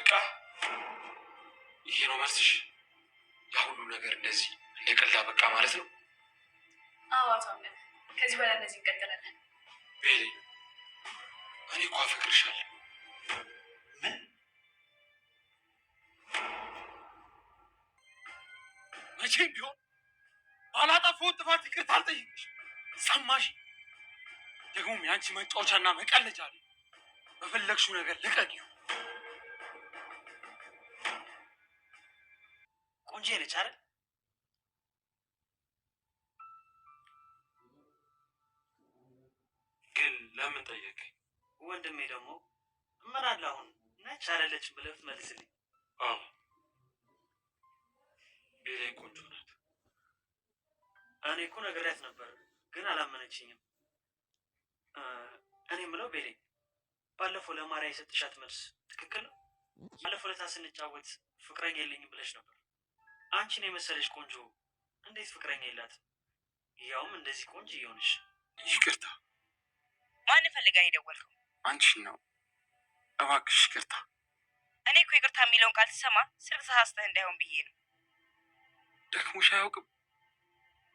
በቃ ይሄ ነው መልስሽ? ያ ሁሉ ነገር እንደዚህ እንደ ቀልድ በቃ ማለት ነው? አዎ አቶ አምነን፣ ከዚህ በኋላ እንደዚህ እንቀጥላለን። ቤሌ እኔ እኮ አፈቅርሻለሁ። ምን? መቼም ቢሆን ባላጠፋሁት ጥፋት ይቅርታ አልጠይቅሽ። ሰማሽ? ደግሞም የአንቺ መጫወቻና መቀለጃ አለ። በፈለግሽው ነገር ልቀቂው። ቆንጆ ነች አይደል? ግን ለምን ጠየቀኝ? ወንድሜ ደግሞ እመራለሁ። አሁን ነች አይደለችም ብለህ ትመልስልኝ። አዎ ቤሌ ቆንጆ ናት። እኔ እኮ ነግሬያት ነበር ግን አላመነችኝም። እኔ የምለው ቤሌ፣ ባለፈው ለማርያ የሰጥሻት መልስ ትክክል ነው? ባለፈው ለታ ስንጫወት ፍቅረኛ የለኝም ብለሽ ነበር። አንቺን የመሰለሽ ቆንጆ እንዴት ፍቅረኛ የላት? ያውም እንደዚህ ቆንጆ እየሆንሽ። ይቅርታ። ማን ፈልጋ የደወልከው? አንቺን ነው። እባክሽ ይቅርታ። እኔ እኮ ይቅርታ የሚለውን ቃል ስሰማ ስልክ ተሳስተህ እንዳይሆን ብዬ ነው። ደክሞሽ አያውቅም?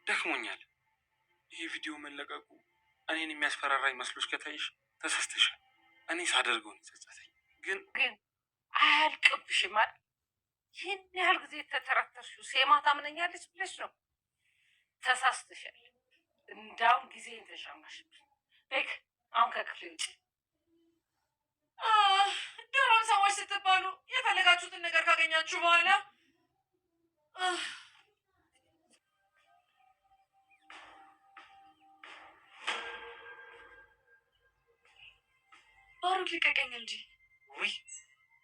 ደክሞኛል። ይሄ ቪዲዮ መለቀቁ እኔን የሚያስፈራራኝ መስሎሽ ከታይሽ ተሳስተሻል። እኔ ሳደርገው ነው የጸጸተኝ። ግን አያልቅብሽም አይደል? ይህን ያህል ጊዜ ተተረተርሽው ሴማ ታምነኛለች ብለሽ ነው? ተሳስተሻል። እንዳውም ጊዜን ተሻማሽብኝ። ቤክ አሁን ከክፍል ውጭ። ድሮም ሰዎች ስትባሉ የፈለጋችሁትን ነገር ካገኛችሁ በኋላ ባሩክ ልቀቀኝ እንጂ። ውይ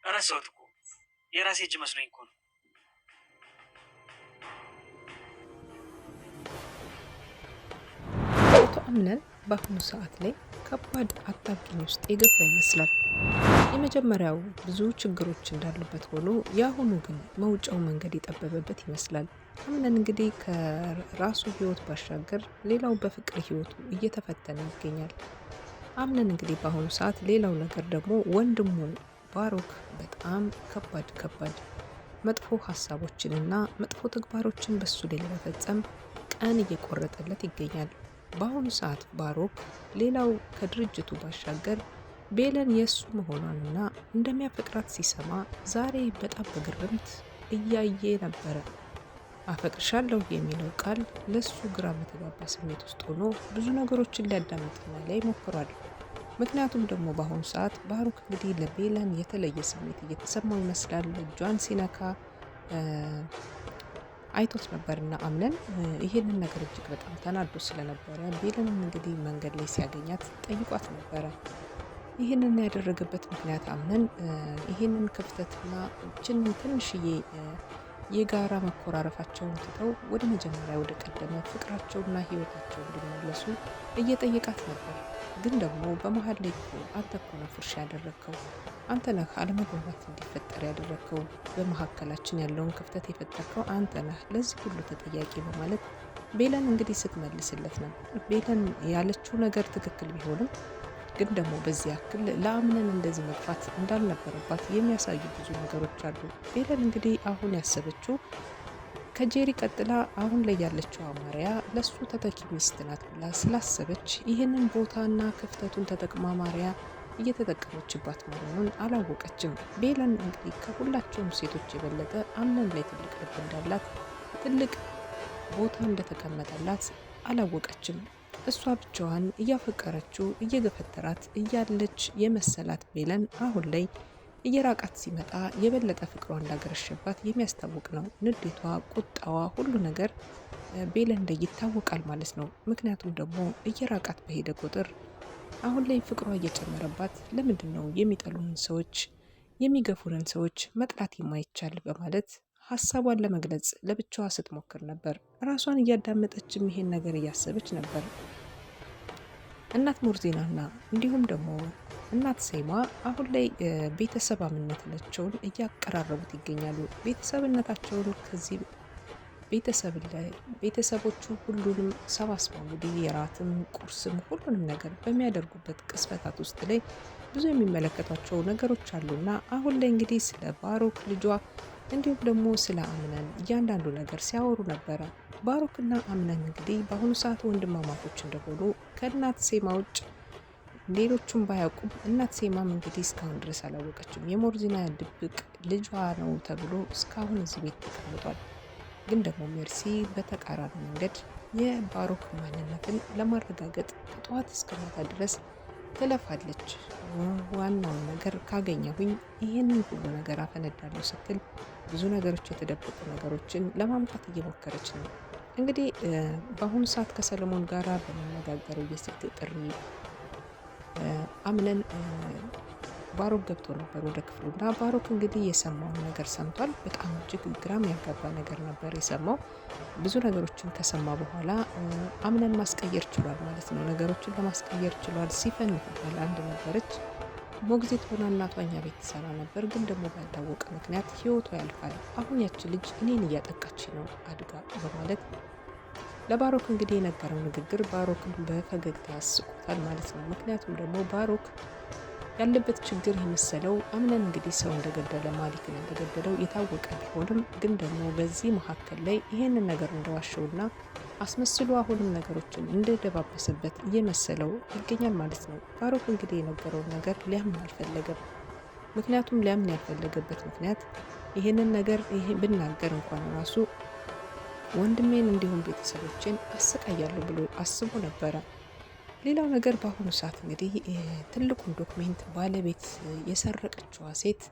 እረሳሁት እኮ የራሴ እጅ መስሎኝ እኮ ነው። አቶ አምነን በአሁኑ ሰዓት ላይ ከባድ አጣብቂኝ ውስጥ የገባ ይመስላል። የመጀመሪያው ብዙ ችግሮች እንዳሉበት ሆኖ የአሁኑ ግን መውጫው መንገድ የጠበበበት ይመስላል። አምነን እንግዲህ ከራሱ ህይወት ባሻገር ሌላው በፍቅር ህይወቱ እየተፈተነ ይገኛል። አምነን እንግዲህ በአሁኑ ሰዓት ሌላው ነገር ደግሞ ወንድሙ ባሮክ በጣም ከባድ መጥፎ ሀሳቦችንና መጥፎ ተግባሮችን በሱ ላይ ለመፈጸም ቀን እየቆረጠለት ይገኛል። በአሁኑ ሰዓት ባሮክ ሌላው ከድርጅቱ ባሻገር ቤለን የእሱ መሆኗንና እንደሚያፈቅራት ሲሰማ ዛሬ በጣም በግርምት እያየ ነበረ። አፈቅርሻለሁ የሚለው ቃል ለሱ ግራ በተጋባ ስሜት ውስጥ ሆኖ ብዙ ነገሮችን ሊያዳምጥና ላይ ሞክሯል። ምክንያቱም ደግሞ በአሁኑ ሰዓት ባሮክ እንግዲህ ለቤለን የተለየ ስሜት እየተሰማው ይመስላል። እጇን ሲነካ አይቶት ነበርና አምነን ይሄንን ነገር እጅግ በጣም ተናዶ ስለነበረ ቤለንን እንግዲህ መንገድ ላይ ሲያገኛት ጠይቋት ነበረ። ይህንን ያደረገበት ምክንያት አምነን ይህንን ክፍተትና እችንን ትንሽዬ የጋራ መኮራረፋቸውን ትተው ወደ መጀመሪያ ወደ ቀደመ ፍቅራቸውና ህይወታቸው እንዲመለሱ እየጠየቃት ነበር። ግን ደግሞ በመሀል ላይ አንተ እኮ ነው ፍርሻ ያደረግከው፣ አንተ ነህ አለመግባባት እንዲፈጠር ያደረግከው፣ በመካከላችን ያለውን ክፍተት የፈጠርከው አንተ ነህ፣ ለዚህ ሁሉ ተጠያቂ በማለት ቤለን እንግዲህ ስትመልስለት ነበር። ቤለን ያለችው ነገር ትክክል ቢሆንም ግን ደግሞ በዚህ ያክል ለአምነን እንደዚህ መግፋት እንዳልነበረባት የሚያሳዩ ብዙ ነገሮች አሉ። ቤለን እንግዲህ አሁን ያሰበችው ከጄሪ ቀጥላ አሁን ላይ ያለችው ማርያ ለሱ ተተኪ ሚስት ናት ብላ ስላሰበች ይህንን ቦታና ክፍተቱን ተጠቅማ ማርያ እየተጠቀመችባት መሆኑን አላወቀችም። ቤለን እንግዲህ ከሁላቸውም ሴቶች የበለጠ አምነን ላይ ትልቅ ልብ እንዳላት፣ ትልቅ ቦታ እንደተቀመጠላት አላወቀችም። እሷ ብቻዋን እያፈቀረችው እየገፈተራት እያለች የመሰላት ቤለን አሁን ላይ እየራቃት ሲመጣ የበለጠ ፍቅሯ እንዳገረሸባት የሚያስታውቅ ነው። ንዴቷ፣ ቁጣዋ፣ ሁሉ ነገር ቤለን ላይ ይታወቃል ማለት ነው። ምክንያቱም ደግሞ እየራቃት በሄደ ቁጥር አሁን ላይ ፍቅሯ እየጨመረባት ለምንድን ነው የሚጠሉንን ሰዎች የሚገፉንን ሰዎች መጥላት የማይቻል በማለት ሀሳቧን ለመግለጽ ለብቻዋ ስትሞክር ነበር። ራሷን እያዳመጠችም ይሄን ነገር እያሰበች ነበር። እናት ሞርዜናና እንዲሁም ደግሞ እናት ሴማ አሁን ላይ ቤተሰባዊነታቸውን እያቀራረቡት ይገኛሉ። ቤተሰብነታቸውን ከዚህ ቤተሰቦቹ ሁሉንም ሰባስበው እንግዲህ የራትም ቁርስም ሁሉንም ነገር በሚያደርጉበት ቅስፈታት ውስጥ ላይ ብዙ የሚመለከቷቸው ነገሮች አሉና አሁን ላይ እንግዲህ ስለ ባሮክ ልጇ እንዲሁም ደግሞ ስለ አምነን እያንዳንዱ ነገር ሲያወሩ ነበረ። ባሮክና አምነን እንግዲህ በአሁኑ ሰዓት ወንድማማቾች እንደሆኑ ከእናት ሴማ ውጭ ሌሎቹም ባያውቁም እናት ሴማም እንግዲህ እስካሁን ድረስ አላወቀችም። የሞርዚና ድብቅ ልጇ ነው ተብሎ እስካሁን እዚህ ቤት ተቀምጧል። ግን ደግሞ ሜርሲ በተቃራኒ መንገድ የባሮክ ማንነትን ለማረጋገጥ ከጠዋት እስከ ማታ ድረስ ትለፋለች። ዋናውን ነገር ካገኘሁኝ ይህንን ሁሉ ነገር አፈነዳለሁ ስትል ብዙ ነገሮች የተደበቁ ነገሮችን ለማምጣት እየሞከረች ነው። እንግዲህ በአሁኑ ሰዓት ከሰለሞን ጋራ በመነጋገረው የስልክ ጥሪ አምነን ባሮክ ገብቶ ነበር ወደ ክፍሉ እና ባሮክ እንግዲህ የሰማውን ነገር ሰምቷል። በጣም እጅግ ግራም ያጋባ ነገር ነበር የሰማው። ብዙ ነገሮችን ከሰማ በኋላ አምነን ማስቀየር ችሏል ማለት ነው። ነገሮችን ለማስቀየር ችሏል። ሲፈን ትባል አንድ ነበረች ሞግዚት ሆና እናቷ እኛ ቤት ትሰራ ነበር፣ ግን ደግሞ ባልታወቀ ምክንያት ህይወቷ ያልፋል። አሁን ያች ልጅ እኔን እያጠቃች ነው አድጋ በማለት ለባሮክ እንግዲህ የነገረው ንግግር ባሮክን በፈገግታ ያስቆታል ማለት ነው። ምክንያቱም ደግሞ ባሮክ ያለበት ችግር የመሰለው አምነን እንግዲህ ሰው እንደገደለ ማሊክን እንደገደለው የታወቀ ቢሆንም ግን ደግሞ በዚህ መካከል ላይ ይሄንን ነገር እንደዋሸውና አስመስሎ አሁንም ነገሮችን እንደደባበሰበት እየመሰለው ይገኛል ማለት ነው። ባሮክ እንግዲህ የነገረውን ነገር ሊያምን አልፈለገም። ምክንያቱም ሊያምን ያልፈለገበት ምክንያት ይሄንን ነገር ብናገር እንኳን ራሱ ወንድሜን እንዲሁም ቤተሰቦችን አሰቃያለሁ ብሎ አስቦ ነበረ። ሌላው ነገር በአሁኑ ሰዓት እንግዲህ ትልቁን ዶክሜንት ባለቤት የሰረቀችዋ ሴት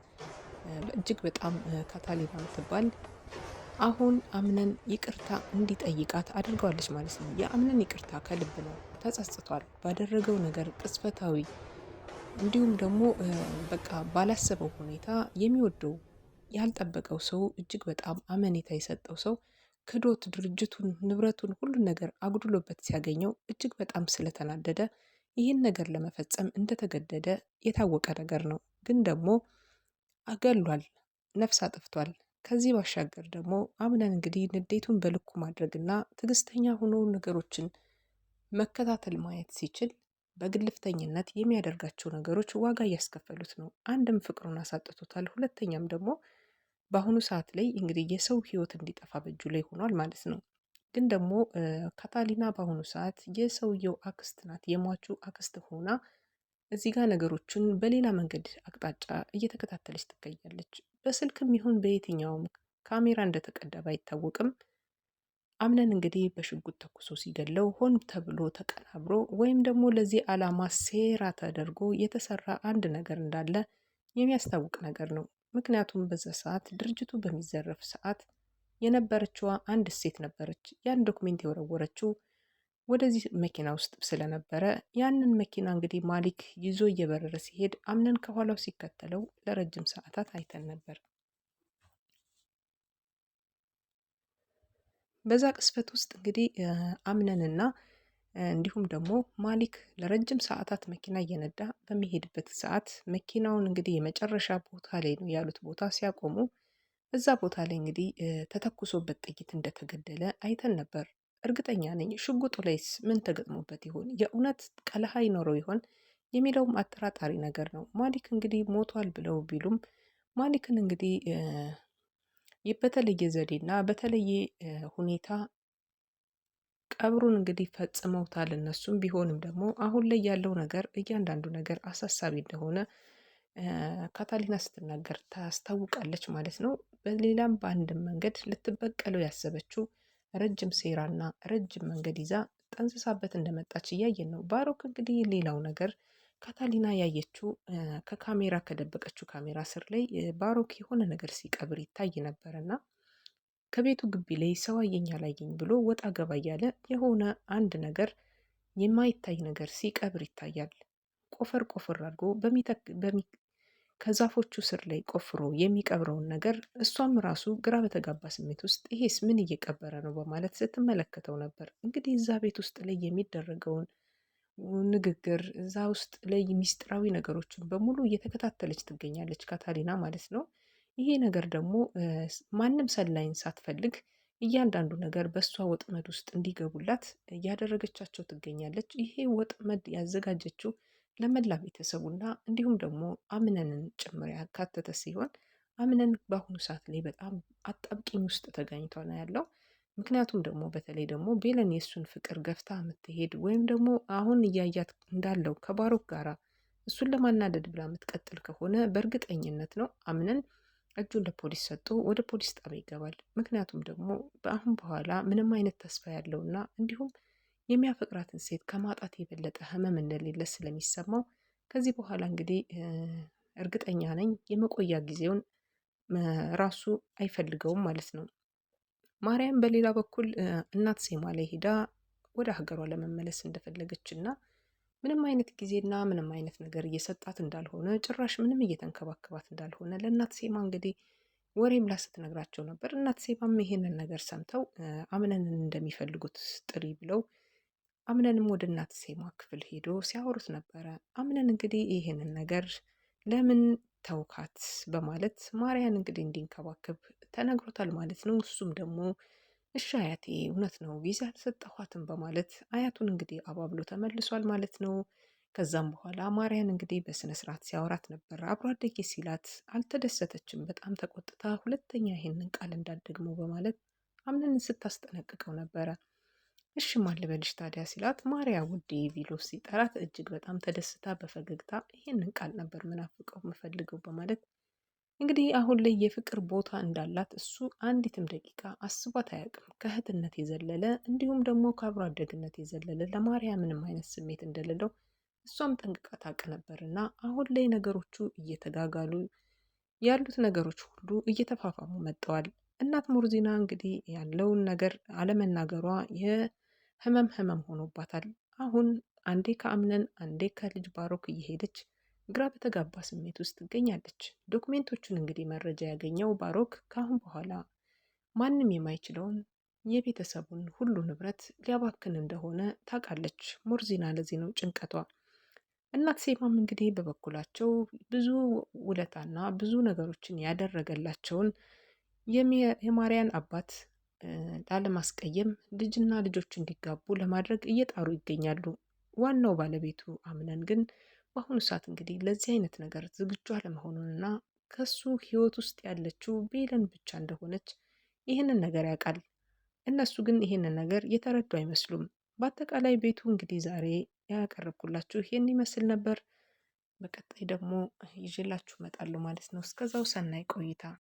እጅግ በጣም ካታሊና ምትባል አሁን አምነን ይቅርታ እንዲጠይቃት አድርገዋለች ማለት ነው። የአምነን ይቅርታ ከልብ ነው፣ ተጸጽቷል ባደረገው ነገር ቅጽበታዊ እንዲሁም ደግሞ በቃ ባላሰበው ሁኔታ የሚወደው ያልጠበቀው ሰው እጅግ በጣም አመኔታ የሰጠው ሰው ክዶት ድርጅቱን ንብረቱን ሁሉን ነገር አጉድሎበት ሲያገኘው እጅግ በጣም ስለተናደደ ይህን ነገር ለመፈጸም እንደተገደደ የታወቀ ነገር ነው። ግን ደግሞ አገሏል፣ ነፍስ አጥፍቷል። ከዚህ ባሻገር ደግሞ አምነን እንግዲህ ንዴቱን በልኩ ማድረግና ትዕግስተኛ ሆኖ ነገሮችን መከታተል ማየት ሲችል በግልፍተኝነት የሚያደርጋቸው ነገሮች ዋጋ እያስከፈሉት ነው። አንድም ፍቅሩን አሳጥቶታል፣ ሁለተኛም ደግሞ በአሁኑ ሰዓት ላይ እንግዲህ የሰው ህይወት እንዲጠፋ በእጁ ላይ ሆኗል ማለት ነው። ግን ደግሞ ካታሊና በአሁኑ ሰዓት የሰውየው አክስት ናት፣ የሟቹ አክስት ሆና እዚህ ጋር ነገሮችን በሌላ መንገድ አቅጣጫ እየተከታተለች ትገኛለች። በስልክም ይሁን በየትኛውም ካሜራ እንደተቀዳ ባይታወቅም አምነን እንግዲህ በሽጉጥ ተኩሶ ሲገለው ሆን ተብሎ ተቀናብሮ ወይም ደግሞ ለዚህ ዓላማ ሴራ ተደርጎ የተሰራ አንድ ነገር እንዳለ የሚያስታውቅ ነገር ነው። ምክንያቱም በዛ ሰዓት ድርጅቱ በሚዘረፍ ሰዓት የነበረችዋ አንድ ሴት ነበረች። ያን ዶክሜንት የወረወረችው ወደዚህ መኪና ውስጥ ስለነበረ ያንን መኪና እንግዲህ ማሊክ ይዞ እየበረረ ሲሄድ አምነን ከኋላው ሲከተለው ለረጅም ሰዓታት አይተን ነበር። በዛ ቅስፈት ውስጥ እንግዲህ አምነንና እንዲሁም ደግሞ ማሊክ ለረጅም ሰዓታት መኪና እየነዳ በሚሄድበት ሰዓት መኪናውን እንግዲህ የመጨረሻ ቦታ ላይ ነው ያሉት ቦታ ሲያቆሙ እዛ ቦታ ላይ እንግዲህ ተተኩሶበት ጥይት እንደተገደለ አይተን ነበር። እርግጠኛ ነኝ ሽጉጡ ላይስ ምን ተገጥሞበት ይሆን? የእውነት ቀለሃ ይኖረው ይሆን የሚለውም አጠራጣሪ ነገር ነው። ማሊክ እንግዲህ ሞቷል ብለው ቢሉም ማሊክን እንግዲህ በተለየ ዘዴና በተለየ ሁኔታ ቀብሩን እንግዲህ ፈጽመውታል እነሱም። ቢሆንም ደግሞ አሁን ላይ ያለው ነገር እያንዳንዱ ነገር አሳሳቢ እንደሆነ ካታሊና ስትናገር ታስታውቃለች ማለት ነው። በሌላም በአንድም መንገድ ልትበቀለው ያሰበችው ረጅም ሴራና ረጅም መንገድ ይዛ ጠንስሳበት እንደመጣች እያየን ነው። ባሮክ እንግዲህ ሌላው ነገር ካታሊና ያየችው ከካሜራ ከደበቀችው ካሜራ ስር ላይ ባሮክ የሆነ ነገር ሲቀብር ይታይ ነበርና ከቤቱ ግቢ ላይ ሰው አየኝ አላየኝ ብሎ ወጣ ገባ እያለ የሆነ አንድ ነገር የማይታይ ነገር ሲቀብር ይታያል። ቆፈር ቆፈር አድርጎ ከዛፎቹ ስር ላይ ቆፍሮ የሚቀብረውን ነገር እሷም ራሱ ግራ በተጋባ ስሜት ውስጥ ይሄስ ምን እየቀበረ ነው በማለት ስትመለከተው ነበር። እንግዲህ እዛ ቤት ውስጥ ላይ የሚደረገውን ንግግር እዛ ውስጥ ላይ ሚስጥራዊ ነገሮችን በሙሉ እየተከታተለች ትገኛለች ካታሊና ማለት ነው። ይሄ ነገር ደግሞ ማንም ሰላይን ሳትፈልግ እያንዳንዱ ነገር በእሷ ወጥመድ ውስጥ እንዲገቡላት እያደረገቻቸው ትገኛለች። ይሄ ወጥመድ ያዘጋጀችው ለመላ ቤተሰቡና እንዲሁም ደግሞ አምነንን ጭምር ያካተተ ሲሆን አምነን በአሁኑ ሰዓት ላይ በጣም አጣብቂኝ ውስጥ ተገኝቶ ነው ያለው። ምክንያቱም ደግሞ በተለይ ደግሞ ቤለን የእሱን ፍቅር ገፍታ የምትሄድ ወይም ደግሞ አሁን እያያት እንዳለው ከባሮክ ጋራ እሱን ለማናደድ ብላ የምትቀጥል ከሆነ በእርግጠኝነት ነው አምነን እጁን ለፖሊስ ሰጥቶ ወደ ፖሊስ ጣቢያ ይገባል። ምክንያቱም ደግሞ በአሁን በኋላ ምንም አይነት ተስፋ ያለውና እንዲሁም የሚያፈቅራትን ሴት ከማጣት የበለጠ ህመም እንደሌለ ስለሚሰማው ከዚህ በኋላ እንግዲህ እርግጠኛ ነኝ የመቆያ ጊዜውን ራሱ አይፈልገውም ማለት ነው። ማርያም በሌላ በኩል እናት ሴማ ላይ ሄዳ ወደ ሀገሯ ለመመለስ እንደፈለገች እና ምንም አይነት ጊዜና ምንም አይነት ነገር እየሰጣት እንዳልሆነ ጭራሽ ምንም እየተንከባከባት እንዳልሆነ ለእናት ሴማ እንግዲህ ወሬ ብላ ስትነግራቸው ነበር። እናት ሴማም ይሄንን ነገር ሰምተው አምነንን እንደሚፈልጉት ጥሪ ብለው አምነንም ወደ እናት ሴማ ክፍል ሄዶ ሲያወሩት ነበረ። አምነን እንግዲህ ይሄንን ነገር ለምን ተውካት በማለት ማርያን እንግዲህ እንዲንከባከብ ተነግሮታል ማለት ነው። እሱም ደግሞ እሺ አያቴ እውነት ነው ጊዜ አልሰጠኋትም በማለት አያቱን እንግዲህ አባብሎ ተመልሷል ማለት ነው። ከዛም በኋላ ማርያን እንግዲህ በስነ ስርዓት ሲያወራት ነበር። አብሮ አደጌ ሲላት አልተደሰተችም። በጣም ተቆጥታ ሁለተኛ ይሄንን ቃል እንዳትደግመው በማለት አምነንን ስታስጠነቅቀው ነበረ። እሺ ማን ልበልሽ ታዲያ ሲላት ማርያ ውዴ ቢሎ ሲጠራት እጅግ በጣም ተደስታ በፈገግታ ይሄንን ቃል ነበር ምናፍቀው የምፈልገው በማለት እንግዲህ አሁን ላይ የፍቅር ቦታ እንዳላት እሱ አንዲትም ደቂቃ አስቧት አያውቅም። ከእህትነት የዘለለ እንዲሁም ደግሞ ከአብሮ አደግነት የዘለለ ለማርያ ምንም አይነት ስሜት እንደሌለው እሷም ጠንቅቃ ታውቅ ነበር እና አሁን ላይ ነገሮቹ እየተጋጋሉ ያሉት ነገሮች ሁሉ እየተፋፋሙ መጥተዋል። እናት ሙርዚና እንግዲህ ያለውን ነገር አለመናገሯ ህመም ሆኖባታል። አሁን አንዴ ከአምነን አንዴ ከልጅ ባሮክ እየሄደች ግራ በተጋባ ስሜት ውስጥ ትገኛለች። ዶክሜንቶቹን እንግዲህ መረጃ ያገኘው ባሮክ ከአሁን በኋላ ማንም የማይችለውን የቤተሰቡን ሁሉ ንብረት ሊያባክን እንደሆነ ታውቃለች። ሙርዚና ለዚህ ነው ጭንቀቷ። እናት ሴማም እንግዲህ በበኩላቸው ብዙ ውለታና ብዙ ነገሮችን ያደረገላቸውን የማርያን አባት ላለማስቀየም ልጅና ልጆች እንዲጋቡ ለማድረግ እየጣሩ ይገኛሉ። ዋናው ባለቤቱ አምነን ግን በአሁኑ ሰዓት እንግዲህ ለዚህ አይነት ነገር ዝግጁ አለመሆኑንና ከሱ ህይወት ውስጥ ያለችው ቤለን ብቻ እንደሆነች ይህንን ነገር ያውቃል። እነሱ ግን ይህንን ነገር የተረዱ አይመስሉም። በአጠቃላይ ቤቱ እንግዲህ ዛሬ ያቀረብኩላችሁ ይህን ይመስል ነበር። በቀጣይ ደግሞ ይዤላችሁ እመጣለሁ ማለት ነው። እስከዛው ሰናይ ቆይታ